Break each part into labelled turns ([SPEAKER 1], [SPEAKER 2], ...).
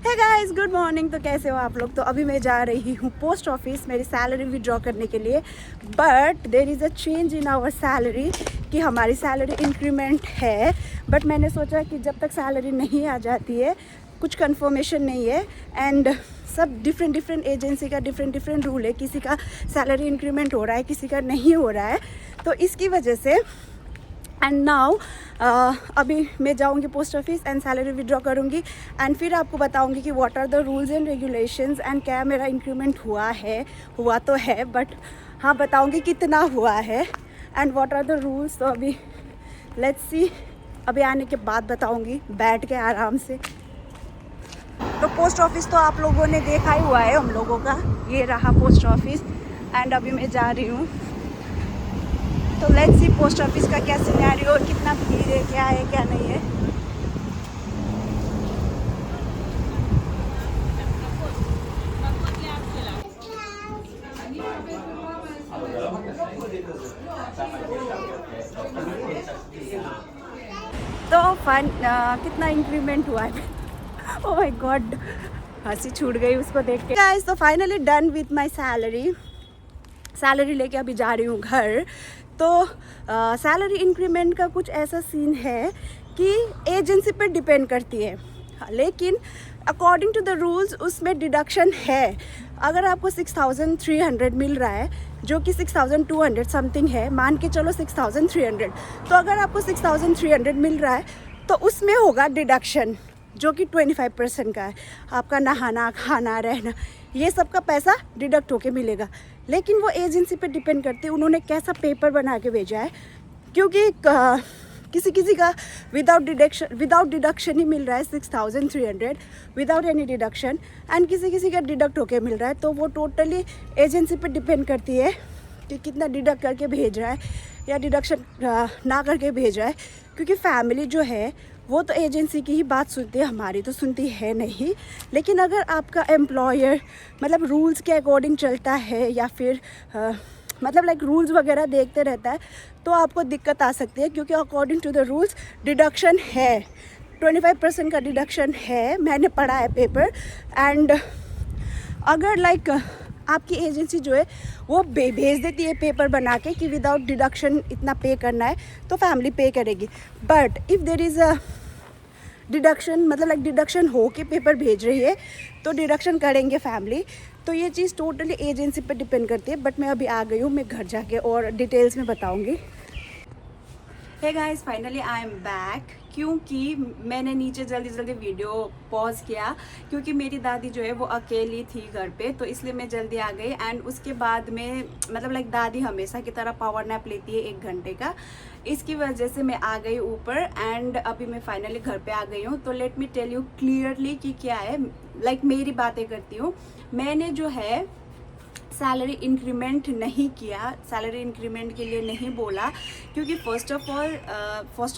[SPEAKER 1] Hey guys, good morning. तो कैसे हो आप लोग? तो अभी मैं जा रही हूँ पोस्ट ऑफिस मेरी सैलरी विड्रॉ करने के लिए। But there is a change in our salary कि हमारी सैलरी इंक्रीमेंट है। बट मैंने सोचा कि जब तक सैलरी नहीं आ जाती है, कुछ कंफर्मेशन नहीं है एंड सब डिफरेंट एजेंसी का डिफरेंट रूल है। किसी का सैलरी इंक्रीमेंट हो रहा है, किसी का नहीं हो रहा है। तो इसकी वजह से एंड नाउ अभी मैं जाऊंगी post office and salary withdraw करूंगी एंड फिर आपको बताऊंगी कि what are the rules and regulations and क्या मेरा इंक्रीमेंट हुआ तो है, बट हाँ बताऊंगी कितना हुआ है and what are the rules. तो अभी लेट्स सी, अभी आने के बाद बताऊंगी बैठ के आराम से। तो पोस्ट ऑफिस तो आप लोगों ने देखा ही हुआ है हम लोगों का, ये रहा पोस्ट ऑफिस एंड अभी मैं जा रही हूँ। तो लेट्स सी पोस्ट ऑफिस का क्या सिनेरियो और कितना भीड़ है, क्या है क्या नहीं है। तो कितना इंक्रीमेंट हुआ है ओह माय गॉड, हंसी छूट गई उसको देख के। गाइस, तो finally done with my salary लेके अभी जा रही हूँ घर। तो सैलरी इंक्रीमेंट का कुछ ऐसा सीन है कि एजेंसी पे डिपेंड करती है, लेकिन अकॉर्डिंग टू द रूल्स उसमें डिडक्शन है। अगर आपको 6300 मिल रहा है, जो कि 6200 समथिंग है, मान के चलो 6300, तो अगर आपको 6300 मिल रहा है तो उसमें होगा डिडक्शन, जो कि 25% का है। आपका नहाना, खाना, रहना, ये सब का पैसा डिडक्ट होके मिलेगा। लेकिन वो एजेंसी पे डिपेंड करती है उन्होंने कैसा पेपर बना के भेजा है, क्योंकि किसी का विदाउट डिडक्शन ही मिल रहा है 6300 विदाउट एनी डिडक्शन, एंड किसी का डिडक्ट होके मिल रहा है। तो वो टोटली एजेंसी पे डिपेंड करती है कि कितना डिडक्ट करके भेज रहा है या डिडक्शन ना करके भेज रहा है। क्योंकि फैमिली जो है वो तो एजेंसी की ही बात सुनती है, हमारी तो सुनती है नहीं। लेकिन अगर आपका एम्प्लॉयर मतलब रूल्स के अकॉर्डिंग चलता है या फिर मतलब लाइक रूल्स वगैरह देखते रहता है, तो आपको दिक्कत आ सकती है। क्योंकि according to the rules deduction है, 25% का डिडक्शन है, मैंने पढ़ा है पेपर। एंड अगर लाइक आपकी एजेंसी जो है वो भेज देती है पेपर बना के कि विदाउट डिडक्शन इतना पे करना है, तो फैमिली पे करेगी। But if there is a deduction, मतलब लाइक डिडक्शन हो के पेपर भेज रही है, तो डिडक्शन करेंगे फैमिली। तो ये चीज़ टोटली एजेंसी पे डिपेंड करती है। बट मैं अभी आ गई हूँ, मैं घर जाके और डिटेल्स में बताऊँगी। Hey guys, finally I am back. क्योंकि मैंने नीचे जल्दी वीडियो पॉज किया, क्योंकि मेरी दादी जो है वो अकेली थी घर पे, तो इसलिए मैं जल्दी आ गई। एंड उसके बाद में मतलब लाइक दादी हमेशा की तरह पावर नैप लेती है 1 घंटे का, इसकी वजह से मैं आ गई ऊपर। एंड अभी मैं फाइनली घर पे आ गई हूँ। तो let me tell you clearly कि क्या है, लाइक मेरी बातें करती हूँ। मैंने जो है सैलरी इंक्रीमेंट नहीं किया, सैलरी इंक्रीमेंट के लिए नहीं बोला, क्योंकि फर्स्ट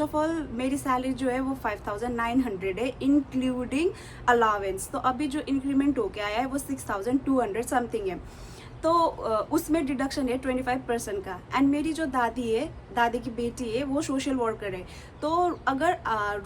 [SPEAKER 1] ऑफ ऑल मेरी सैलरी जो है वो 5900 है इंक्लूडिंग अलावेंस। तो अभी जो इंक्रीमेंट होके आया है वो 6200 समथिंग है। तो उसमें डिडक्शन है 25% का। एंड मेरी जो दादी की बेटी है वो सोशल वर्कर है। तो अगर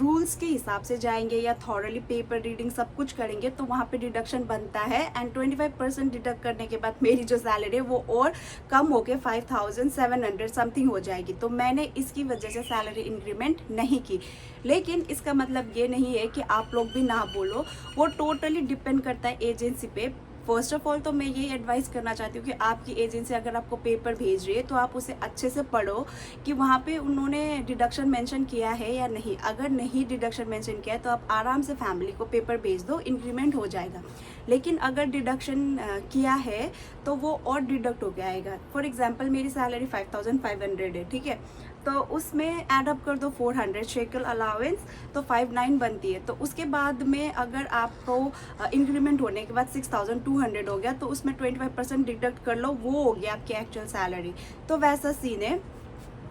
[SPEAKER 1] रूल्स के हिसाब से जाएंगे या थॉरली पेपर रीडिंग सब कुछ करेंगे तो वहाँ पे डिडक्शन बनता है। एंड 25% डिडक्ट करने के बाद मेरी जो सैलरी है वो और कम होके 5700 समथिंग हो जाएगी। तो मैंने इसकी वजह से सैलरी इंक्रीमेंट नहीं की। लेकिन इसका मतलब ये नहीं है कि आप लोग भी ना बोलो, वो टोटली डिपेंड करता है एजेंसी पे। फर्स्ट ऑफ ऑल तो मैं ये एडवाइस करना चाहती हूँ कि आपकी एजेंसी अगर आपको पेपर भेज रही है तो आप उसे अच्छे से पढ़ो कि वहाँ पे उन्होंने डिडक्शन मेंशन किया है या नहीं। अगर नहीं डिडक्शन मेंशन किया है तो आप आराम से फैमिली को पेपर भेज दो, इंक्रीमेंट हो जाएगा। लेकिन अगर डिडक्शन किया है तो वो और डिडक्ट हो के आएगा। फॉर एग्जाम्पल मेरी सैलरी 5500 है, ठीक है, तो उसमें ऐड अप कर दो 400 शेकल अलावेंस, तो 59 बनती है। तो उसके बाद में अगर आपको इंक्रीमेंट होने के बाद 6200 हो गया, तो उसमें 25% डिडक्ट कर लो, वो हो गया आपकी एक्चुअल सैलरी। तो वैसा सीन है।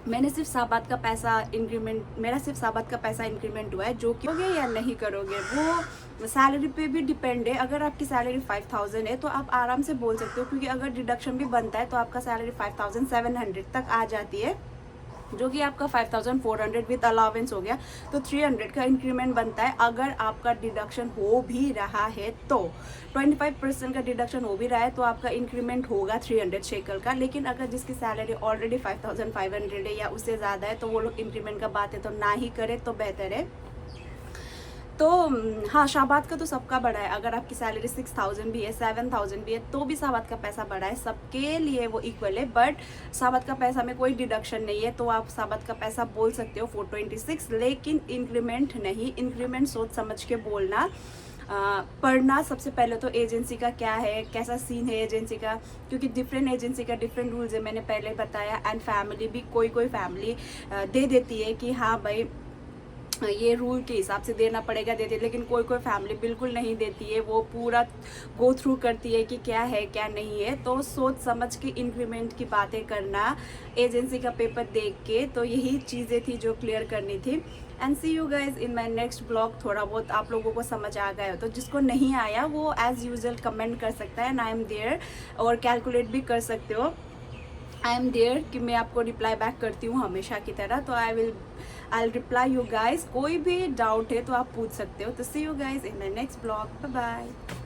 [SPEAKER 1] मैंने सिर्फ साबात का पैसा इंक्रीमेंट हुआ है, जो कि करोगे या नहीं करोगे वो सैलरी पे भी डिपेंड है। अगर आपकी सैलरी 5000 है तो आप आराम से बोल सकते हो, क्योंकि अगर डिडक्शन भी बनता है तो आपका सैलरी 5700 तक आ जाती है। जो कि आपका 5400 विद अलावेंस हो गया, तो 300 का इंक्रीमेंट बनता है। अगर आपका डिडक्शन हो भी रहा है तो 25% का डिडक्शन हो भी रहा है तो आपका इंक्रीमेंट होगा 300 शेकल का। लेकिन अगर जिसकी सैलरी ऑलरेडी 5500 है या उससे ज़्यादा है तो वो लोग इंक्रीमेंट का बात है तो ना ही करे तो बेहतर है। तो हाँ, शाबाद का तो सबका बड़ा है। अगर आपकी सैलरी 6000 भी है, 7000 भी है, तो भी शाबाद का पैसा बड़ा है, सबके लिए वो इक्वल है। बट शाबाद का पैसा में कोई डिडक्शन नहीं है, तो आप शाबाद का पैसा बोल सकते हो 426, लेकिन इंक्रीमेंट नहीं। इंक्रीमेंट सोच समझ के बोलना, पढ़ना सबसे पहले तो एजेंसी का क्या है, कैसा सीन है एजेंसी का, क्योंकि डिफरेंट एजेंसी का डिफरेंट रूल्स है, मैंने पहले बताया। एंड फैमिली भी, कोई फैमिली दे देती है कि हाँ भाई ये रूल के हिसाब से देना पड़ेगा, देती है। लेकिन कोई फैमिली बिल्कुल नहीं देती है, वो पूरा गो थ्रू करती है कि क्या है क्या नहीं है। तो सोच समझ के इंक्रीमेंट की बातें करना, एजेंसी का पेपर देख के। तो यही चीज़ें थी जो क्लियर करनी थी। And see you guys in my next blog. थोड़ा बहुत आप लोगों को समझ आ गया हो तो जिसको नहीं आया वो एज़ यूजल कमेंट कर सकता है, एंड आई एम देयर। और कैलकुलेट भी कर सकते हो, आई एम देयर, कि मैं आपको रिप्लाई बैक करती हूँ हमेशा की तरह। तो आई रिप्लाई यू गाइज। कोई भी डाउट है तो आप पूछ सकते हो। तो see you guys in my next blog. Bye bye.